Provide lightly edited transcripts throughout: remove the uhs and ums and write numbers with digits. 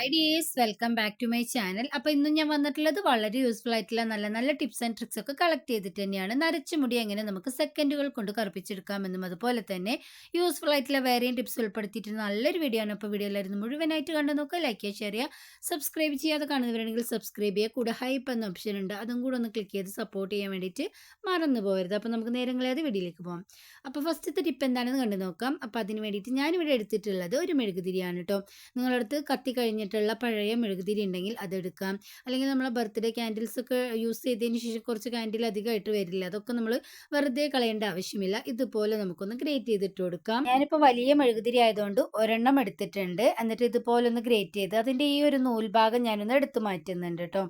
Hi dears welcome back to my channel. അപ്പോൾ ഇന്നും ഞാൻ വന്നിട്ടുള്ളത് വളരെ യൂസ്ഫുൾ ആയിട്ടുള്ള നല്ല നല്ല ടിപ്സ് ആൻഡ് ട്രിക്സ് ഒക്കെ കളക്ട് ചെയ്തിട്ട് തന്നെയാണ്. നരച്ച മുടി എങ്ങനെ നമുക്ക് സെക്കൻഡുകൾ കൊണ്ട് കറുപ്പിച്ചെടുക്കാമെന്നും അതുപോലെ തന്നെ യൂസ്ഫുൾ ആയിട്ടുള്ള വേറെയും ടിപ്സ് ഉൾപ്പെടുത്തിയിട്ട് നല്ലൊരു വീഡിയോ ആണ്. അപ്പോൾ വീഡിയോ എല്ലാവരും മുഴുവനായിട്ട് കണ്ടു നോക്കുക, ലൈക്ക് ചെയ്യുക, ഷെയർ ചെയ്യുക. സബ്സ്ക്രൈബ് ചെയ്യാതെ കാണുന്നവരാണെങ്കിൽ സബ്സ്ക്രൈബ് ചെയ്യുക. കൂടെ ഹൈപ്പ് എന്ന ഓപ്ഷൻ ഉണ്ട്, അതും കൂടെ ഒന്ന് ക്ലിക്ക് ചെയ്ത് സപ്പോർട്ട് ചെയ്യാൻ വേണ്ടിയിട്ട് മറന്നു പോകരുത്. അപ്പോൾ നമുക്ക് നേരം കളയാതെ വീഡിയോയിലേക്ക് പോകാം. അപ്പോൾ ഫസ്റ്റത്തെ ടിപ്പ് എന്താണെന്ന് കണ്ടു നോക്കാം. അപ്പോൾ അതിന് വേണ്ടിയിട്ട് ഞാനിവിടെ എടുത്തിട്ടുള്ളത് ഒരു മെഴുകുതിരിയാണ് കേട്ടോ. നിങ്ങളടുത്ത് കത്തി കഴിഞ്ഞിട്ടുള്ള പഴയ മെഴുകുതിരി ഉണ്ടെങ്കിൽ അതെടുക്കാം. അല്ലെങ്കിൽ നമ്മളെ ബർത്ത്ഡേ ക്യാൻഡിൽസ് ഒക്കെ യൂസ് ചെയ്തതിന് ശേഷം കുറച്ച് ക്യാൻഡിൽ അധികമായിട്ട് വരില്ല, അതൊക്കെ നമ്മൾ വെറുതെ കളയേണ്ട ആവശ്യമില്ല. ഇതുപോലെ നമുക്കൊന്ന് ഗ്രേറ്റ് ചെയ്തിട്ട് കൊടുക്കാം. ഞാനിപ്പോൾ വലിയ മെഴുകുതിരി ആയതുകൊണ്ട് ഒരെണ്ണം എടുത്തിട്ടുണ്ട്. എന്നിട്ട് ഇതുപോലെ ഒന്ന് ഗ്രേറ്റ് ചെയ്ത് അതിൻ്റെ ഈ ഒരു നൂൽഭാഗം ഞാനൊന്ന് എടുത്തു മാറ്റുന്നുണ്ട് കേട്ടോ.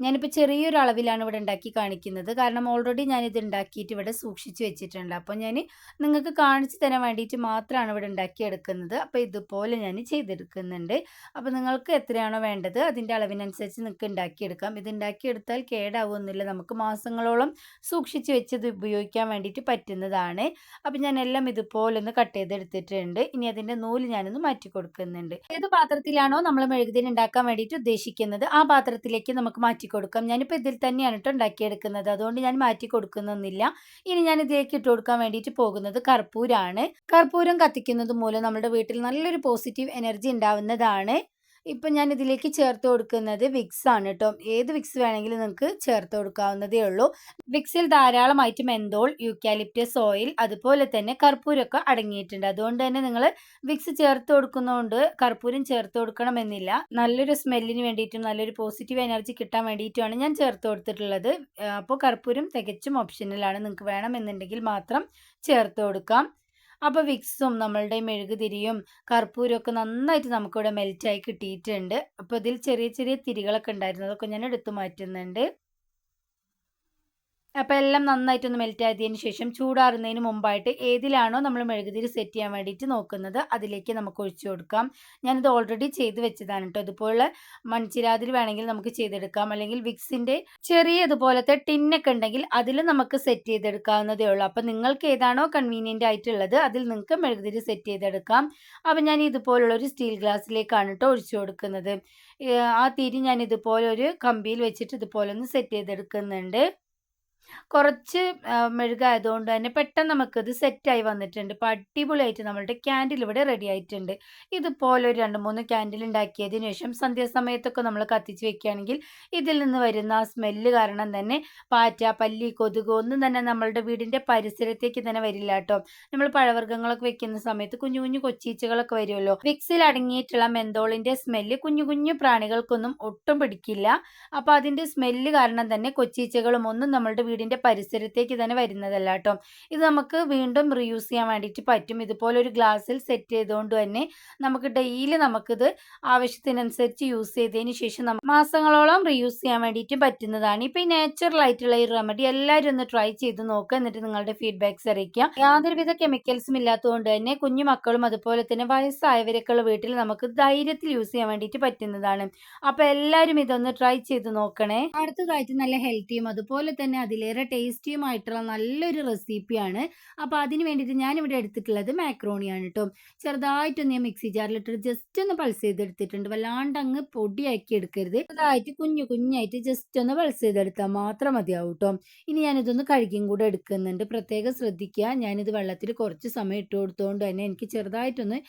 ഞാനിപ്പോൾ ചെറിയൊരു അളവിലാണ് ഇവിടെ ഉണ്ടാക്കി കാണിക്കുന്നത്, കാരണം ഓൾറെഡി ഞാനിത് ഉണ്ടാക്കിയിട്ട് ഇവിടെ സൂക്ഷിച്ച് വെച്ചിട്ടുണ്ട്. അപ്പോൾ ഞാൻ നിങ്ങൾക്ക് കാണിച്ചു തരാൻ വേണ്ടിയിട്ട് മാത്രമാണ് ഇവിടെ ഉണ്ടാക്കിയെടുക്കുന്നത്. അപ്പോൾ ഇതുപോലെ ഞാൻ ചെയ്തെടുക്കുന്നുണ്ട്. അപ്പോൾ നിങ്ങൾക്ക് എത്രയാണോ വേണ്ടത് അതിൻ്റെ അളവിനനുസരിച്ച് നിങ്ങൾക്ക് ഉണ്ടാക്കിയെടുക്കാം. ഇത് ഉണ്ടാക്കിയെടുത്താൽ കേടാവുന്നില്ല, നമുക്ക് മാസങ്ങളോളം സൂക്ഷിച്ച് വെച്ചത് ഉപയോഗിക്കാൻ വേണ്ടിയിട്ട് പറ്റുന്നതാണ്. അപ്പോൾ ഞാൻ എല്ലാം ഇതുപോലെ ഒന്ന് കട്ട് ചെയ്തെടുത്തിട്ടുണ്ട്. ഇനി അതിൻ്റെ നൂല് ഞാനൊന്ന് മാറ്റി കൊടുക്കുന്നുണ്ട്. ഏത് പാത്രത്തിലാണോ നമ്മൾ മെഴുകുതിരി ഉണ്ടാക്കാൻ വേണ്ടിയിട്ട് ഉദ്ദേശിക്കുന്നത് ആ പാത്രത്തിലേക്ക് നമുക്ക് മാറ്റി കൊടുക്കാം. ഞാനിപ്പോൾ ഇതിൽ തന്നെയാണ് കേട്ടോ ഉണ്ടാക്കിയെടുക്കുന്നത്, അതുകൊണ്ട് ഞാൻ മാറ്റി കൊടുക്കുന്നൊന്നുമില്ല. ഇനി ഞാൻ ഇതിലേക്ക് ഇട്ട് കൊടുക്കാൻ വേണ്ടിയിട്ട് പോകുന്നത് കർപ്പൂരാണ്. കർപ്പൂരം കത്തിക്കുന്നത് മൂലം നമ്മുടെ വീട്ടിൽ നല്ലൊരു പോസിറ്റീവ് എനർജി ഉണ്ടാവുന്നതാണ്. ഇപ്പം ഞാൻ ഇതിലേക്ക് ചേർത്ത് കൊടുക്കുന്നത് വിക്സ് ആണ് കേട്ടോ. ഏത് വിക്സ് വേണമെങ്കിലും നിങ്ങൾക്ക് ചേർത്ത് കൊടുക്കാവുന്നതേ ഉള്ളൂ. വിക്സിൽ ധാരാളമായിട്ട് മെന്തോൾ, യൂക്കാലിപ്റ്റസ് ഓയിൽ, അതുപോലെ തന്നെ കർപ്പൂരമൊക്കെ അടങ്ങിയിട്ടുണ്ട്. അതുകൊണ്ട് തന്നെ നിങ്ങൾ വിക്സ് ചേർത്ത് കൊടുക്കുന്നതുകൊണ്ട് കർപ്പൂരം ചേർത്ത് കൊടുക്കണമെന്നില്ല. നല്ലൊരു സ്മെല്ലിന് വേണ്ടിയിട്ടും നല്ലൊരു പോസിറ്റീവ് എനർജി കിട്ടാൻ വേണ്ടിയിട്ടുമാണ് ഞാൻ ചേർത്ത് കൊടുത്തിട്ടുള്ളത്. അപ്പോൾ കർപ്പൂരം തികച്ചും ഓപ്ഷണലാണ്, നിങ്ങൾക്ക് വേണമെന്നുണ്ടെങ്കിൽ മാത്രം ചേർത്ത് കൊടുക്കാം. അപ്പോൾ വിക്സും നമ്മളുടെ മെഴുകുതിരിയും കർപ്പൂരമൊക്കെ നന്നായിട്ട് നമുക്കിവിടെ മെൽറ്റായി കിട്ടിയിട്ടുണ്ട്. അപ്പോൾ ഇതിൽ ചെറിയ ചെറിയ തിരികളൊക്കെ ഉണ്ടായിരുന്നു, അതൊക്കെ ഞാൻ എടുത്തു മാറ്റുന്നുണ്ട്. അപ്പോൾ എല്ലാം നന്നായിട്ടൊന്ന് മെൽറ്റ് ആയതിന് ശേഷം ചൂടാറുന്നതിന് മുമ്പായിട്ട് ഏതിലാണോ നമ്മൾ മെഴുകുതിരി സെറ്റ് ചെയ്യാൻ വേണ്ടിയിട്ട് നോക്കുന്നത് അതിലേക്ക് നമുക്ക് ഒഴിച്ചു കൊടുക്കാം. ഞാനിത് ഓൾറെഡി ചെയ്ത് വെച്ചതാണ് കേട്ടോ. ഇതുപോലെ മൺചിരാതിൽ വേണമെങ്കിൽ നമുക്ക് ചെയ്തെടുക്കാം, അല്ലെങ്കിൽ വിക്സിൻ്റെ ചെറിയ ഇതുപോലത്തെ ടിന്നൊക്കെ ഉണ്ടെങ്കിൽ അതിൽ നമുക്ക് സെറ്റ് ചെയ്തെടുക്കാവുന്നതേ ഉള്ളൂ. അപ്പോൾ നിങ്ങൾക്ക് ഏതാണോ കൺവീനിയൻ്റ് ആയിട്ടുള്ളത് അതിൽ നിങ്ങൾക്ക് മെഴുകുതിരി സെറ്റ് ചെയ്തെടുക്കാം. അപ്പോൾ ഞാൻ ഇതുപോലുള്ളൊരു സ്റ്റീൽ ഗ്ലാസ്സിലേക്കാണ് കേട്ടോ ഒഴിച്ചു കൊടുക്കുന്നത്. ആ തിരി ഞാൻ ഇതുപോലെ ഒരു കമ്പിയിൽ വെച്ചിട്ട് ഇതുപോലെ ഒന്ന് സെറ്റ് ചെയ്തെടുക്കുന്നുണ്ട്. കുറച്ച് മെഴുകായതുകൊണ്ട് തന്നെ പെട്ടെന്ന് നമുക്കിത് സെറ്റായി വന്നിട്ടുണ്ട്. ഇപ്പോൾ അടിപൊളിയായിട്ട് നമ്മളുടെ ക്യാൻഡിൽ ഇവിടെ റെഡി ആയിട്ടുണ്ട്. ഇതുപോലെ ഒരു 2-3 ക്യാൻഡിൽ ഉണ്ടാക്കിയതിന് ശേഷം സന്ധ്യാസമയത്തൊക്കെ നമ്മൾ കത്തിച്ച് വെക്കുകയാണെങ്കിൽ ഇതിൽ നിന്ന് വരുന്ന ആ സ്മെല്ല് കാരണം തന്നെ പാറ്റ, പല്ലി, കൊതുക് ഒന്നും തന്നെ നമ്മളുടെ വീടിൻ്റെ പരിസരത്തേക്ക് തന്നെ വരില്ല കേട്ടോ. നമ്മൾ പഴവർഗ്ഗങ്ങളൊക്കെ വെക്കുന്ന സമയത്ത് കുഞ്ഞു കുഞ്ഞു കൊച്ചീച്ചകളൊക്കെ വരുമല്ലോ. വിക്സിൽ അടങ്ങിയിട്ടുള്ള മെന്തോളിൻ്റെ സ്മെല്ല് കുഞ്ഞു കുഞ്ഞു പ്രാണികൾക്കൊന്നും ഒട്ടും പിടിക്കില്ല. അപ്പോൾ അതിൻ്റെ സ്മെല്ല് കാരണം തന്നെ കൊച്ചീച്ചകളും ഒന്നും നമ്മളുടെ വീടിൻ്റെ പരിസരത്തേക്ക് തന്നെ വരുന്നതല്ല കേട്ടോ. ഇത് നമുക്ക് വീണ്ടും റീയൂസ് ചെയ്യാൻ വേണ്ടിയിട്ട് പറ്റും. ഇതുപോലെ ഒരു ഗ്ലാസ്സിൽ സെറ്റ് ചെയ്തുകൊണ്ട് തന്നെ നമുക്ക് ഡെയിലി നമുക്കിത് ആവശ്യത്തിനനുസരിച്ച് യൂസ് ചെയ്തതിന് ശേഷം മാസങ്ങളോളം റീയൂസ് ചെയ്യാൻ വേണ്ടിയിട്ട് പറ്റുന്നതാണ്. ഇപ്പോൾ ഈ നാച്ചുറൽ ആയിട്ടുള്ള ഈ റെമഡി എല്ലാവരും ഒന്ന് ട്രൈ ചെയ്ത് നോക്കുക, എന്നിട്ട് നിങ്ങളുടെ ഫീഡ്ബാക്ക്സ് അറിയിക്കുക. യാതൊരുവിധ കെമിക്കൽസും ഇല്ലാത്തതുകൊണ്ട് തന്നെ കുഞ്ഞു മക്കളും അതുപോലെ തന്നെ വയസ്സായവരൊക്കെ ഉള്ള വീട്ടിൽ നമുക്ക് ധൈര്യത്തിൽ യൂസ് ചെയ്യാൻ വേണ്ടിയിട്ട് പറ്റുന്നതാണ്. അപ്പോൾ എല്ലാവരും ഇതൊന്ന് ട്രൈ ചെയ്ത് നോക്കണേ. അടുത്തതായിട്ട് നല്ല ഹെൽത്തിയും അതുപോലെ തന്നെ അതിലേറെ ടേസ്റ്റിയുമായിട്ടുള്ള നല്ലൊരു റെസിപ്പിയാണ്. അപ്പോൾ അതിന് വേണ്ടിയിട്ട് ഞാനിവിടെ എടുത്തിട്ടുള്ളത് മാക്രോണിയാണ് കേട്ടോ. ചെറുതായിട്ടൊന്ന് ഞാൻ മിക്സി ജാറിലിട്ട് ജസ്റ്റ് ഒന്ന് പൾസ് ചെയ്തെടുത്തിട്ടുണ്ട്. വല്ലാണ്ട് അങ്ങ് പൊടിയാക്കി എടുക്കരുത്, ചെറുതായിട്ട് കുഞ്ഞു കുഞ്ഞായിട്ട് ജസ്റ്റ് ഒന്ന് പൾസ് ചെയ്തെടുത്താൽ മാത്രം മതിയാവും കേട്ടോ. ഇനി ഞാനിതൊന്ന് കഴുകിയും കൂടെ എടുക്കുന്നുണ്ട്, പ്രത്യേകം ശ്രദ്ധിക്കുക. ഞാനിത് വെള്ളത്തിൽ കുറച്ച് സമയം ഇട്ട് കൊടുത്തുകൊണ്ട് തന്നെ എനിക്ക് ചെറുതായിട്ടൊന്ന്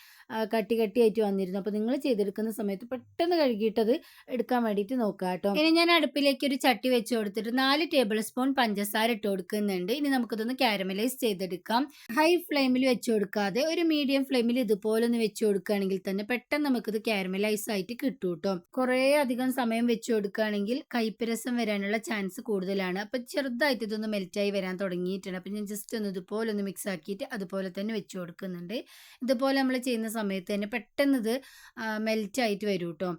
കട്ടി കട്ടിയായിട്ട് വന്നിരുന്നു. അപ്പോൾ നിങ്ങൾ ചെയ്തെടുക്കുന്ന സമയത്ത് പെട്ടെന്ന് കഴുകിയിട്ടത് എടുക്കാൻ വേണ്ടിയിട്ട് നോക്കുക കേട്ടോ. ഇനി ഞാൻ അടുപ്പിലേക്ക് ഒരു ചട്ടി വെച്ച് കൊടുത്തിട്ട് 4 ടേബിൾ സ്പൂൺ പഞ്ചസാര ഇട്ട് കൊടുക്കുന്നുണ്ട്. ഇനി നമുക്കിതൊന്ന് കാരമലൈസ് ചെയ്തെടുക്കാം. ഹൈ ഫ്ലെയിമിൽ വെച്ച് കൊടുക്കാതെ ഒരു മീഡിയം ഫ്ലെയിമിൽ ഇതുപോലെ ഒന്ന് വെച്ച് കൊടുക്കുകയാണെങ്കിൽ തന്നെ പെട്ടെന്ന് നമുക്കിത് കാരമലൈസ് ആയിട്ട് കിട്ടും കേട്ടോ. കുറേ അധികം സമയം വെച്ച് കൊടുക്കുകയാണെങ്കിൽ കയ്പ്പ് വരാനുള്ള ചാൻസ് കൂടുതലാണ്. അപ്പം ചെറുതായിട്ട് ഇതൊന്ന് മെൽറ്റായി വരാൻ തുടങ്ങിയിട്ടുണ്ട്. അപ്പം ഞാൻ ജസ്റ്റ് ഒന്ന് ഇതുപോലെ ഒന്ന് മിക്സ് ആക്കിയിട്ട് അതുപോലെ തന്നെ വെച്ച് കൊടുക്കുന്നുണ്ട്. ഇതുപോലെ നമ്മൾ ചെയ്യുന്ന സമയത്ത് തന്നെ പെട്ടെന്ന് ഇത് മെൽറ്റായിട്ട് വരും കേട്ടോ.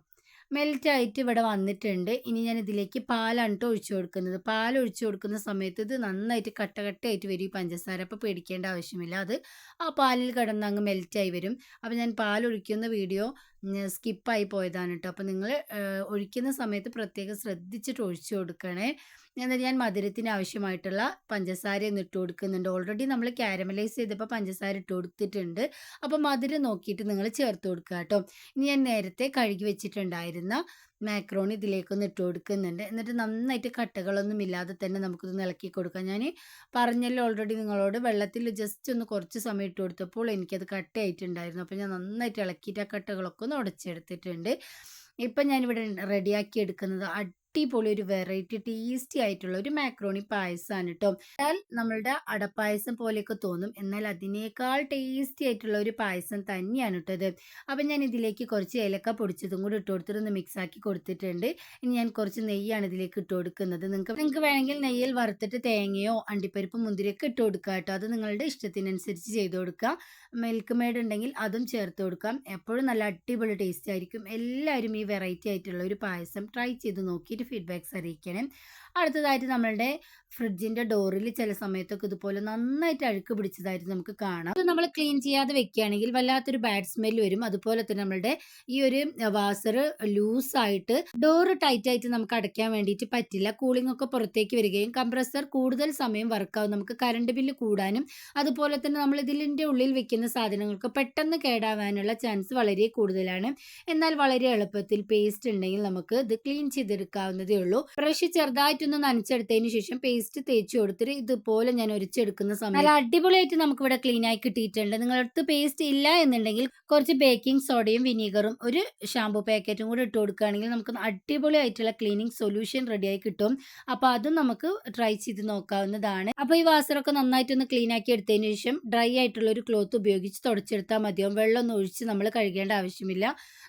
മെൽറ്റായിട്ട് ഇവിടെ വന്നിട്ടുണ്ട്. ഇനി ഞാൻ ഇതിലേക്ക് പാലാണ് കേട്ടോ ഒഴിച്ചു കൊടുക്കുന്നത്. പാൽ ഒഴിച്ചു കൊടുക്കുന്ന സമയത്ത് ഇത് നന്നായിട്ട് കട്ടയായിട്ട് വരും ഈ പഞ്ചസാര. അപ്പോൾ പേടിക്കേണ്ട ആവശ്യമില്ല, അത് ആ പാലിൽ കിടന്ന് അങ്ങ് മെൽറ്റായി വരും. അപ്പോൾ ഞാൻ പാൽ ഒഴിക്കുന്ന വീഡിയോ സ്കിപ്പായി പോയതാണ് കേട്ടോ. അപ്പോൾ നിങ്ങൾ ഒഴിക്കുന്ന സമയത്ത് പ്രത്യേകം ശ്രദ്ധിച്ചിട്ട് ഒഴിച്ചു കൊടുക്കണേ. എന്നിട്ട് ഞാൻ മധുരത്തിന് ആവശ്യമായിട്ടുള്ള പഞ്ചസാര ഒന്ന് ഇട്ട് കൊടുക്കുന്നുണ്ട്. ഓൾറെഡി നമ്മൾ കാരമലൈസ് ചെയ്തപ്പോൾ പഞ്ചസാര ഇട്ട് കൊടുത്തിട്ടുണ്ട്. അപ്പോൾ മധുരം നോക്കിയിട്ട് നിങ്ങൾ ചേർത്ത് കൊടുക്കുക കേട്ടോ. ഇനി ഞാൻ നേരത്തെ കഴുകി വെച്ചിട്ടുണ്ടായിരുന്ന മാക്രോണി ഇതിലേക്കൊന്ന് ഇട്ട് കൊടുക്കുന്നുണ്ട്. എന്നിട്ട് നന്നായിട്ട് കട്ടകളൊന്നും ഇല്ലാതെ തന്നെ നമുക്കിത് ഇളക്കി കൊടുക്കാം. ഞാൻ പറഞ്ഞല്ലോ ഓൾറെഡി നിങ്ങളോട്, വെള്ളത്തിൽ ജസ്റ്റ് ഒന്ന് കുറച്ച് സമയം ഇട്ട് കൊടുത്തപ്പോൾ എനിക്കത് കട്ടയായിട്ടുണ്ടായിരുന്നു. അപ്പോൾ ഞാൻ നന്നായിട്ട് ഇളക്കിയിട്ട് ആ കട്ടകളൊക്കെ ഒന്ന് ഉടച്ചെടുത്തിട്ടുണ്ട്. ഇപ്പം ഞാനിവിടെ റെഡിയാക്കി എടുക്കുന്നത് അടിപൊളി ഒരു വെറൈറ്റി ടേസ്റ്റി ആയിട്ടുള്ള ഒരു മാക്രോണി പായസമാണ് കേട്ടോ. എന്നാൽ നമ്മളുടെ അടപ്പായസം പോലെയൊക്കെ തോന്നും, എന്നാൽ അതിനേക്കാൾ ടേസ്റ്റി ആയിട്ടുള്ള ഒരു പായസം തന്നെയാണ് കേട്ടോ ഇത്. അപ്പം ഞാൻ ഇതിലേക്ക് കുറച്ച് ഏലക്ക പൊടിച്ചതും കൂടി ഇട്ട് കൊടുത്തിട്ട് ഒന്ന് മിക്സ് ആക്കി കൊടുത്തിട്ടുണ്ട്. ഇനി ഞാൻ കുറച്ച് നെയ്യാണ് ഇതിലേക്ക് ഇട്ട് കൊടുക്കുന്നത്. നിങ്ങൾക്ക് വേണമെങ്കിൽ നെയ്യിൽ വറുത്തിട്ട് തേങ്ങയോ അണ്ടിപ്പരിപ്പ് മുന്തിരിയൊക്കെ ഇട്ട് കൊടുക്കുക കേട്ടോ. അത് നിങ്ങളുടെ ഇഷ്ടത്തിനനുസരിച്ച് ചെയ്ത് കൊടുക്കുക. മിൽക്ക് മെയ്ഡ് ഉണ്ടെങ്കിൽ അതും ചേർത്ത് കൊടുക്കാം. എപ്പോഴും നല്ല അടിപൊളി ടേസ്റ്റ് ആയിരിക്കും. എല്ലാവരും ഈ വെറൈറ്റി ആയിട്ടുള്ള ഒരു പായസം ട്രൈ ചെയ്ത് നോക്കിയിട്ട് ഫീഡ്ബാക്ക്സ് അറിയിക്കണം. അടുത്തതായിട്ട് നമ്മളുടെ ഫ്രിഡ്ജിൻ്റെ ഡോറിൽ ചില സമയത്തൊക്കെ ഇതുപോലെ നന്നായിട്ട് അഴുക്ക് പിടിച്ചതായിട്ട് നമുക്ക് കാണാം. അത് നമ്മൾ ക്ലീൻ ചെയ്യാതെ വെക്കുകയാണെങ്കിൽ വല്ലാത്തൊരു ബാഡ് സ്മെല്ല് വരും. അതുപോലെ തന്നെ നമ്മളുടെ ഈ ഒരു വാസർ ലൂസായിട്ട് ഡോറ് ടൈറ്റ് ആയിട്ട് നമുക്ക് അടയ്ക്കാൻ വേണ്ടിയിട്ട് പറ്റില്ല. കൂളിംഗ് ഒക്കെ പുറത്തേക്ക് വരികയും കംപ്രസർ കൂടുതൽ സമയം വർക്കാവും. നമുക്ക് കറണ്ട് ബില്ല് കൂടാനും അതുപോലെ തന്നെ നമ്മൾ ഇതിൻ്റെ ഉള്ളിൽ വെക്കുന്ന സാധനങ്ങൾക്ക് പെട്ടെന്ന് കേടാവാനുള്ള ചാൻസ് വളരെ കൂടുതലാണ്. എന്നാൽ വളരെ എളുപ്പത്തിൽ പേസ്റ്റ് ഉണ്ടെങ്കിൽ നമുക്ക് ഇത് ക്ലീൻ ചെയ്തെടുക്കാവുന്നതേ ഉള്ളൂ. ബ്രഷ് ചെറുതായിട്ടൊന്ന് നനച്ചെടുത്തതിന് ശേഷം പേസ്റ്റ് തേച്ച് കൊടുത്തിട്ട് ഇതുപോലെ ഞാൻ ഒരിച്ചെടുക്കുന്ന സമയം നല്ല അടിപൊളിയായിട്ട് നമുക്ക് ഇവിടെ ക്ലീൻ ആയി കിട്ടിയിട്ടുണ്ട്. നിങ്ങളടുത്ത് പേസ്റ്റ് ഇല്ല എന്നുണ്ടെങ്കിൽ കുറച്ച് ബേക്കിംഗ് സോഡയും വിനീഗറും ഒരു ഷാമ്പു പാക്കറ്റും കൂടി ഇട്ട് കൊടുക്കുകയാണെങ്കിൽ നമുക്ക് അടിപൊളിയായിട്ടുള്ള ക്ലീനിങ് സൊല്യൂഷൻ റെഡിയായി കിട്ടും. അപ്പോൾ അതും നമുക്ക് ട്രൈ ചെയ്ത് നോക്കാവുന്നതാണ്. അപ്പോൾ ഈ വാസറൊക്കെ നന്നായിട്ടൊന്ന് ക്ലീൻ ആക്കി എടുത്തതിന് ശേഷം ഡ്രൈ ആയിട്ടുള്ള ഒരു ക്ലോത്ത് ഉപയോഗിച്ച് തുടച്ചെടുത്താൽ മതിയാവും. വെള്ളമൊന്നും ഒഴിച്ച് നമ്മൾ കഴുകേണ്ട ആവശ്യമില്ല.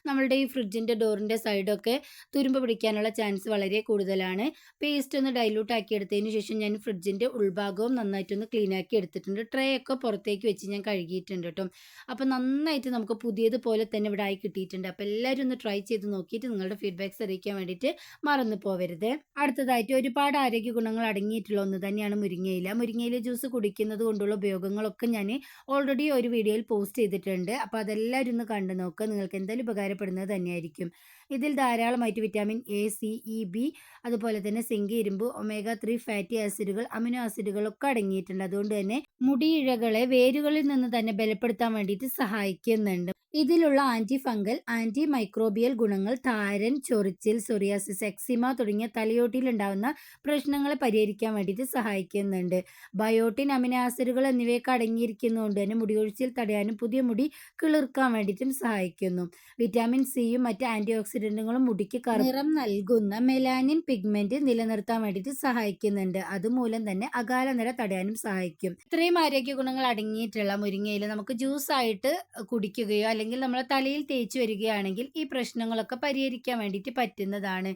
നമ്മളുടെ ഈ ഫ്രിഡ്ജിൻ്റെ ഡോറിൻ്റെ സൈഡൊക്കെ തുരുമ്പ് പിടിക്കാനുള്ള ചാൻസ് വളരെ കൂടുതലാണ്. പേസ്റ്റ് ഒന്ന് ഡൈലൂട്ട് ആക്കി എടുത്തതിന് ശേഷം ഞാൻ ഫ്രിഡ്ജിൻ്റെ ഉൾഭാഗവും നന്നായിട്ടൊന്ന് ക്ലീൻ ആക്കി എടുത്തിട്ടുണ്ട്. ട്രേ ഒക്കെ പുറത്തേക്ക് വെച്ച് ഞാൻ കഴുകിയിട്ടുണ്ട് കേട്ടോ. അപ്പോൾ നന്നായിട്ട് നമുക്ക് പുതിയതുപോലെ തന്നെ ഇവിടെ ആയി കിട്ടിയിട്ടുണ്ട്. അപ്പോൾ എല്ലാവരും ഒന്ന് ട്രൈ ചെയ്ത് നോക്കിയിട്ട് നിങ്ങളുടെ ഫീഡ്ബാക്ക്സ് അറിയിക്കാൻ വേണ്ടിയിട്ട് മറന്നു പോവരുത്. അടുത്തതായിട്ട് ഒരുപാട് ആരോഗ്യ ഗുണങ്ങൾ അടങ്ങിയിട്ടുള്ള ഒന്ന് തന്നെയാണ് മുരിങ്ങയില. മുരിങ്ങയില ജ്യൂസ് കുടിക്കുന്നത് കൊണ്ടുള്ള ഉപയോഗങ്ങളൊക്കെ ഞാൻ ഓൾറെഡി ഒരു വീഡിയോയിൽ പോസ്റ്റ് ചെയ്തിട്ടുണ്ട്. അപ്പോൾ അതെല്ലാവരും ഒന്ന് കണ്ടു നോക്കുക. നിങ്ങൾക്ക് എന്തായാലും ഉപകാരപ്പെടുന്നത് തന്നെയായിരിക്കും. ഇതിൽ ധാരാളമായിട്ട് vitamin A, C, E, B, അതുപോലെ തന്നെ സിങ്ക്, ഇരുമ്പ്, ഒമേഗ 3 ഫാറ്റി ആസിഡുകൾ, അമിനോ ആസിഡുകളൊക്കെ അടങ്ങിയിട്ടുണ്ട്. അതുകൊണ്ട് തന്നെ മുടിയിഴകളെ വേരുകളിൽ നിന്ന് തന്നെ ബലപ്പെടുത്താൻ വേണ്ടിയിട്ട് സഹായിക്കുന്നുണ്ട്. ഇതിലുള്ള ആന്റി ഫംഗൽ, ആന്റി മൈക്രോബിയൽ ഗുണങ്ങൾ താരൻ, ചൊറിച്ചിൽ, സൊറിയാസിസ്, എക്സിമ തുടങ്ങിയ തലയോട്ടിയിൽ ഉണ്ടാകുന്ന പ്രശ്നങ്ങളെ പരിഹരിക്കാൻ വേണ്ടിയിട്ട് സഹായിക്കുന്നുണ്ട്. ബയോട്ടിൻ, അമിനോ ആസിഡുകൾ എന്നിവയൊക്കെ അടങ്ങിയിരിക്കുന്നതുകൊണ്ട് തന്നെ മുടികൊഴിച്ചിൽ തടയാനും പുതിയ മുടി കിളിർക്കാൻ വേണ്ടിയിട്ടും സഹായിക്കുന്നു. വിറ്റാമിൻ സിയും മറ്റ് ആന്റി ഓക്സിഡന്റുകളും മുടിക്ക് നിറം നൽകുന്ന മെലാനിൻ പിഗ്മെന്റ് നിലനിർത്താൻ വേണ്ടിയിട്ട് സഹായിക്കുന്നുണ്ട്. അതുമൂലം തന്നെ അകാല നിര തടയാനും സഹായിക്കും. ഇത്രയും ആരോഗ്യ ഗുണങ്ങൾ അടങ്ങിയിട്ടുള്ള മുരിങ്ങയില നമുക്ക് ജ്യൂസ് ആയിട്ട് കുടിക്കുകയോ അല്ലെങ്കിൽ നമ്മളെ തലയിൽ തേച്ച് വരികയാണെങ്കിൽ ഈ പ്രശ്നങ്ങളൊക്കെ പരിഹരിക്കാൻ വേണ്ടിയിട്ട് പറ്റുന്നതാണ്.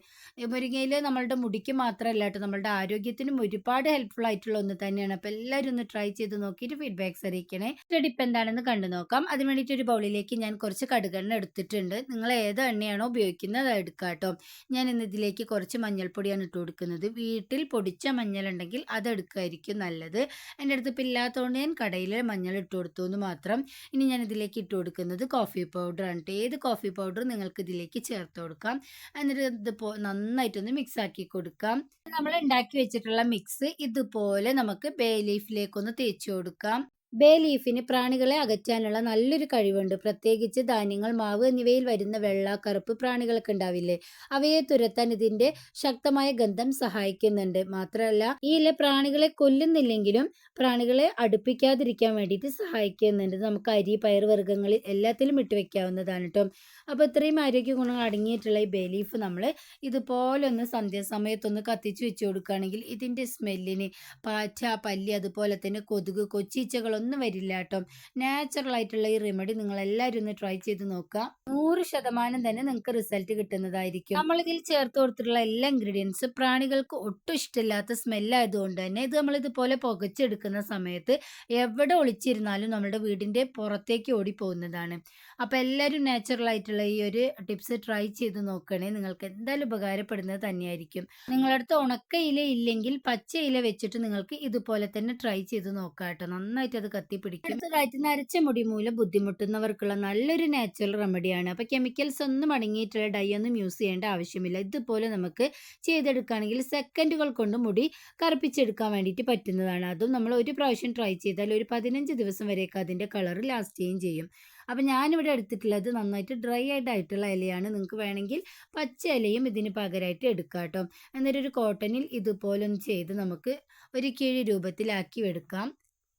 മുരിങ്ങയില നമ്മളുടെ മുടിക്ക് മാത്രമല്ല കേട്ടോ, നമ്മളുടെ ആരോഗ്യത്തിനും ഒരുപാട് ഹെൽപ്ഫുൾ ആയിട്ടുള്ള ഒന്ന് തന്നെയാണ്. അപ്പോൾ എല്ലാവരും ഒന്ന് ട്രൈ ചെയ്ത് നോക്കിയിട്ട് ഫീഡ്ബാക്ക്സ് അറിയിക്കണേ. ടിപ്പ് എന്താണെന്ന് കണ്ടു നോക്കാം. അതിന് വേണ്ടിയിട്ട് ഒരു ബൗളിലേക്ക് ഞാൻ കുറച്ച് കടുകെണ്ണ എടുത്തിട്ടുണ്ട്. നിങ്ങൾ ഏത് എണ്ണയാണോ ഉപയോഗിക്കുന്നത് അത് എടുക്കുക കേട്ടോ. ഞാൻ ഇന്ന് ഇതിലേക്ക് കുറച്ച് മഞ്ഞൾപ്പൊടിയാണ് ഇട്ട് കൊടുക്കുന്നത്. വീട്ടിൽ പൊടിച്ച മഞ്ഞൾ ഉണ്ടെങ്കിൽ അത് എടുക്കുകയായിരിക്കും നല്ലത്. എൻ്റെ അടുത്ത് ഇപ്പം ഇല്ലാത്തതുകൊണ്ട് ഞാൻ കടയിൽ മഞ്ഞൾ ഇട്ട് കൊടുത്തു എന്ന് മാത്രം. ഇനി ഞാൻ ഇതിലേക്ക് ഇട്ട് കൊടുക്കുന്നത് കോഫി പൗഡറാണ്. ഏത് കോഫി പൗഡർ നിങ്ങൾക്ക് ഇതിലേക്ക് ചേർത്ത് കൊടുക്കാം. എന്നിട്ട് ഇത് നന്നായിട്ടൊന്ന് മിക്സ് ആക്കി കൊടുക്കാം. നമ്മൾ ഉണ്ടാക്കി വെച്ചിട്ടുള്ള മിക്സ് ഇതുപോലെ നമുക്ക് ബേ ലീഫിലേക്കൊന്ന് തേച്ച് കൊടുക്കാം. ബേ ലീഫിന് പ്രാണികളെ അകറ്റാനുള്ള നല്ലൊരു കഴിവുണ്ട്. പ്രത്യേകിച്ച് ധാന്യങ്ങൾ, മാവ് എന്നിവയിൽ വരുന്ന വെള്ള, കറുപ്പ് പ്രാണികളൊക്കെ ഉണ്ടാവില്ലേ, അവയെ തുരത്താൻ ഇതിന്റെ ശക്തമായ ഗന്ധം സഹായിക്കുന്നുണ്ട്. മാത്രമല്ല ഈ ഇല പ്രാണികളെ കൊല്ലുന്നില്ലെങ്കിലും പ്രാണികളെ അടുപ്പിക്കാതിരിക്കാൻ വേണ്ടിയിട്ട് സഹായിക്കുന്നുണ്ട്. നമുക്ക് അരി, പയറുവർഗ്ഗങ്ങളിൽ എല്ലാത്തിലും ഇട്ട് വെക്കാവുന്നതാണ് കേട്ടോ. അപ്പോൾ ഇത്രയും ആരോഗ്യ ഗുണങ്ങൾ അടങ്ങിയിട്ടുള്ള ഈ ബേ ലീഫ് നമ്മൾ ഇതുപോലെ ഒന്ന് സന്ധ്യാസമയത്തൊന്ന് കത്തിച്ച് വെച്ച് കൊടുക്കുകയാണെങ്കിൽ ഇതിൻ്റെ സ്മെല്ലിന് പാറ്റ, പല്ലി, അതുപോലെ തന്നെ കൊതുക്, കൊച്ചീച്ചകളൊന്നും വരില്ല കേട്ടോ. നാച്ചുറൽ ആയിട്ടുള്ള ഈ റെമഡി നിങ്ങൾ എല്ലാവരും ഒന്ന് ട്രൈ ചെയ്ത് നോക്കുക. 100% തന്നെ നിങ്ങൾക്ക് റിസൾട്ട് കിട്ടുന്നതായിരിക്കും. നമ്മളിതിൽ ചേർത്ത് കൊടുത്തിട്ടുള്ള എല്ലാ ഇൻഗ്രീഡിയൻസും പ്രാണികൾക്ക് ഒട്ടും ഇഷ്ടമില്ലാത്ത സ്മെല്ലായതുകൊണ്ട് തന്നെ ഇത് നമ്മളിതുപോലെ പുകച്ചെടുക്കുന്ന സമയത്ത് എവിടെ ഒളിച്ചിരുന്നാലും നമ്മുടെ വീടിൻ്റെ പുറത്തേക്ക് ഓടിപ്പോകുന്നതാണ്. അപ്പോൾ എല്ലാവരും നാച്ചുറൽ ആയിട്ടുള്ള ഈ ഒരു ടിപ്സ് ട്രൈ ചെയ്ത് നോക്കണേ. നിങ്ങൾക്ക് എന്തായാലും ഉപകാരപ്പെടുന്നത് തന്നെയായിരിക്കും. നിങ്ങളടുത്ത് ഉണക്ക ഇല ഇല്ലെങ്കിൽ പച്ച ഇല വെച്ചിട്ട് നിങ്ങൾക്ക് ഇതുപോലെ തന്നെ ട്രൈ ചെയ്ത് നോക്കാം കേട്ടോ. നന്നായിട്ട് അത് കത്തിപ്പിടിക്കും. അടുത്തതായിട്ട് നരച്ച മുടി മൂലം ബുദ്ധിമുട്ടുന്നവർക്കുള്ള നല്ലൊരു നാച്ചുറൽ റെമഡിയാണ്. അപ്പോൾ കെമിക്കൽസ് ഒന്നും അടങ്ങിയിട്ടുള്ള ഡൈ ഒന്നും യൂസ് ചെയ്യേണ്ട ആവശ്യമില്ല. ഇതുപോലെ നമുക്ക് ചെയ്തെടുക്കുകയാണെങ്കിൽ സെക്കൻഡുകൾ കൊണ്ട് മുടി കറുപ്പിച്ചെടുക്കാൻ വേണ്ടിയിട്ട് പറ്റുന്നതാണ്. അതും നമ്മൾ ഒരു പ്രാവശ്യം ട്രൈ ചെയ്താൽ ഒരു 15 ദിവസം വരെയൊക്കെ അതിൻ്റെ കളർ ലാസ്റ്റ് ചെയ്യുകയും ചെയ്യും. അപ്പം ഞാനിവിടെ എടുത്തിട്ടുള്ളത് നന്നായിട്ട് ഡ്രൈ ആയിട്ടുള്ള ഇലയാണ്. നിങ്ങൾക്ക് വേണമെങ്കിൽ പച്ച ഇലയും ഇതിന് പകരമായിട്ട് എടുക്കാം കേട്ടോ. എന്നിട്ട് ഒരു കോട്ടണിൽ ഇതുപോലൊന്ന് ചെയ്ത് നമുക്ക് ഒരു കിഴി രൂപത്തിലാക്കി എടുക്കാം.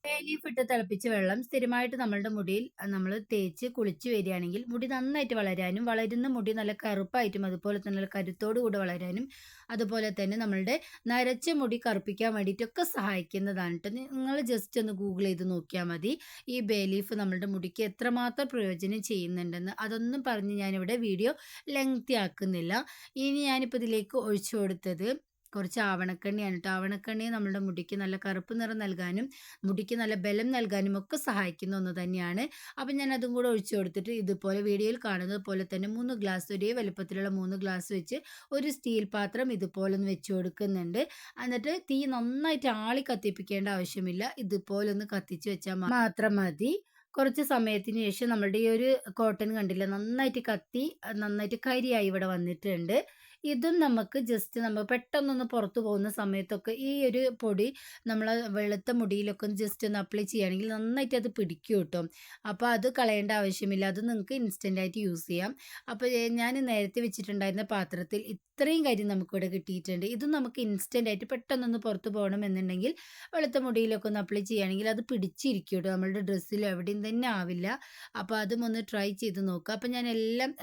ബേ ലീഫ് ഇട്ട് തിളപ്പിച്ച വെള്ളം സ്ഥിരമായിട്ട് നമ്മളുടെ മുടിയിൽ നമ്മൾ തേച്ച് കുളിച്ച് വരികയാണെങ്കിൽ മുടി നന്നായിട്ട് വളരാനും വളരുന്ന മുടി നല്ല കറുപ്പായിട്ടും അതുപോലെ തന്നെ നല്ല കരുത്തോടു കൂടി വളരാനും അതുപോലെ തന്നെ നമ്മളുടെ നരച്ച മുടി കറുപ്പിക്കാൻ വേണ്ടിയിട്ടൊക്കെ സഹായിക്കുന്നതാണ് കേട്ടോ. നിങ്ങൾ ജസ്റ്റ് ഒന്ന് ഗൂഗിൾ ചെയ്ത് നോക്കിയാൽ മതി ഈ ബേ ലീഫ് നമ്മളുടെ മുടിക്ക് എത്രമാത്രം പ്രയോജനം ചെയ്യുന്നുണ്ടെന്ന്. അതൊന്നും പറഞ്ഞ് ഞാനിവിടെ വീഡിയോ ലെങ്തി ആക്കുന്നില്ല. ഇനി ഞാനിപ്പോൾ ഇതിലേക്ക് ഒഴിച്ചു കൊടുത്തത് കുറച്ച് ആവണക്കെണ്ണയാണ് കേട്ടോ. ആവണക്കെണ്ണയെ നമ്മുടെ മുടിക്ക് നല്ല കറുപ്പ് നിറം നൽകാനും മുടിക്ക് നല്ല ബലം നൽകാനും ഒക്കെ സഹായിക്കുന്ന ഒന്ന് തന്നെയാണ്. അപ്പം ഞാൻ അതും കൂടെ ഒഴിച്ചു കൊടുത്തിട്ട് ഇതുപോലെ വീഡിയോയിൽ കാണുന്നത് പോലെ തന്നെ 3 ഗ്ലാസ് ഒരേ വലുപ്പത്തിലുള്ള 3 ഗ്ലാസ് വെച്ച് ഒരു സ്റ്റീൽ പാത്രം ഇതുപോലെ ഒന്ന് വെച്ച് കൊടുക്കുന്നുണ്ട്. എന്നിട്ട് തീ നന്നായിട്ട് ആളി കത്തിപ്പിക്കേണ്ട ആവശ്യമില്ല. ഇതുപോലെ ഒന്ന് കത്തിച്ച് വെച്ചാൽ മാത്രം മതി. കുറച്ച് സമയത്തിന് ശേഷം നമ്മളുടെ ഈ ഒരു കോട്ടൺ കണ്ടില്ല നന്നായിട്ട് കത്തി നന്നായിട്ട് കരിയായി ഇവിടെ വന്നിട്ടുണ്ട്. ഇതും നമുക്ക് ജസ്റ്റ് നമ്മൾ പെട്ടെന്നൊന്ന് പുറത്തു പോകുന്ന സമയത്തൊക്കെ ഈ ഒരു പൊടി നമ്മൾ വെളുത്ത മുടിയിലൊക്കെ ഒന്ന് ജസ്റ്റ് ഒന്ന് അപ്ലൈ ചെയ്യുകയാണെങ്കിൽ നന്നായിട്ട് അത് പിടിക്കും കേട്ടോ. അപ്പോൾ അത് കളയേണ്ട ആവശ്യമില്ല. അത് നിങ്ങൾക്ക് ഇൻസ്റ്റൻ്റ് ആയിട്ട് യൂസ് ചെയ്യാം. അപ്പോൾ ഞാൻ നേരത്തെ വെച്ചിട്ടുണ്ടായിരുന്ന പാത്രത്തിൽ ഇത്രയും കരി നമുക്കിവിടെ കിട്ടിയിട്ടുണ്ട്. ഇതും നമുക്ക് ഇൻസ്റ്റൻ്റ് ആയിട്ട് പെട്ടെന്നൊന്ന് പുറത്ത് പോകണം എന്നുണ്ടെങ്കിൽ വെളുത്ത മുടിയിലൊക്കെ ഒന്ന് അപ്ലൈ ചെയ്യുകയാണെങ്കിൽ അത് പിടിച്ചിരിക്കും കേട്ടോ. നമ്മളുടെ ഡ്രസ്സിലും എവിടെയും തന്നെ ആവില്ല. അപ്പോൾ അതും ഒന്ന് ട്രൈ ചെയ്ത് നോക്കുക. അപ്പോൾ ഞാൻ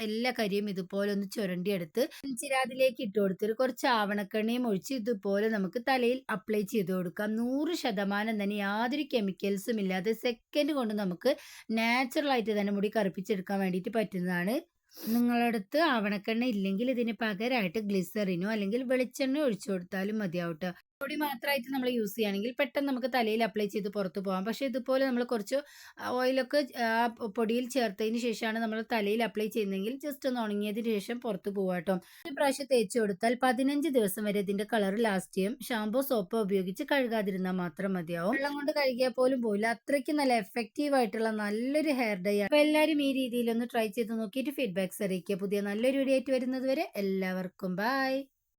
എല്ലാ കരിയും ഇതുപോലെ ഒന്ന് ചുരണ്ടിയെടുത്ത് ചിരാതിലേക്ക് ഇട്ട് കൊടുത്തിട്ട് കുറച്ച് ആവണക്കെണ്ണയും ഒഴിച്ച് ഇതുപോലെ നമുക്ക് തലയിൽ അപ്ലൈ ചെയ്ത് കൊടുക്കാം. 100% തന്നെ യാതൊരു കെമിക്കൽസും ഇല്ലാതെ സെക്കൻഡ് കൊണ്ട് നമുക്ക് നാച്ചുറലായിട്ട് തന്നെ മുടി കറുപ്പിച്ചെടുക്കാൻ വേണ്ടിയിട്ട് പറ്റുന്നതാണ്. നിങ്ങളടുത്ത് ആവണക്കെണ്ണ ഇല്ലെങ്കിൽ ഇതിന് പകരമായിട്ട് ഗ്ലിസറിനോ അല്ലെങ്കിൽ വെളിച്ചെണ്ണ ഒഴിച്ചു കൊടുത്താലും മതിയാവും ട്ടോ. പൊടി മാത്രമായിട്ട് നമ്മൾ യൂസ് ചെയ്യുകയാണെങ്കിൽ പെട്ടെന്ന് നമുക്ക് തലയിൽ അപ്ലൈ ചെയ്ത് പുറത്ത് പോകാം. പക്ഷേ ഇതുപോലെ നമ്മൾ കുറച്ച് ഓയിലൊക്കെ ആ പൊടിയിൽ ചേർത്തതിന് ശേഷമാണ് നമ്മൾ തലയിൽ അപ്ലൈ ചെയ്യുന്നതെങ്കിൽ ജസ്റ്റ് ഒന്ന് ഉണങ്ങിയതിന് ശേഷം പുറത്ത് പോകാം കേട്ടോ. ഒരു പ്രാവശ്യം തേച്ച് കൊടുത്താൽ 15 ദിവസം വരെ ഇതിൻ്റെ കളർ ലാസ്റ്റ് ചെയ്യും. ഷാമ്പോ സോപ്പോ ഉപയോഗിച്ച് കഴുകാതിരുന്നാൽ മാത്രം മതിയാവും. വെള്ളം കൊണ്ട് കഴുകിയാൽ പോലും പോയില്ല. അത്രയ്ക്ക് നല്ല എഫക്റ്റീവ് ആയിട്ടുള്ള നല്ലൊരു ഹെയർ ഡൈ ആണ്. അപ്പോൾ എല്ലാവരും ഈ രീതിയിലൊന്ന് ട്രൈ ചെയ്ത് നോക്കിയിട്ട് ഫീഡ്ബാക്ക്സ് അറിയിക്കുക. പുതിയ നല്ലൊരു വീഡിയോ ആയിട്ട് വരുന്നത് വരെ എല്ലാവർക്കും ബൈ.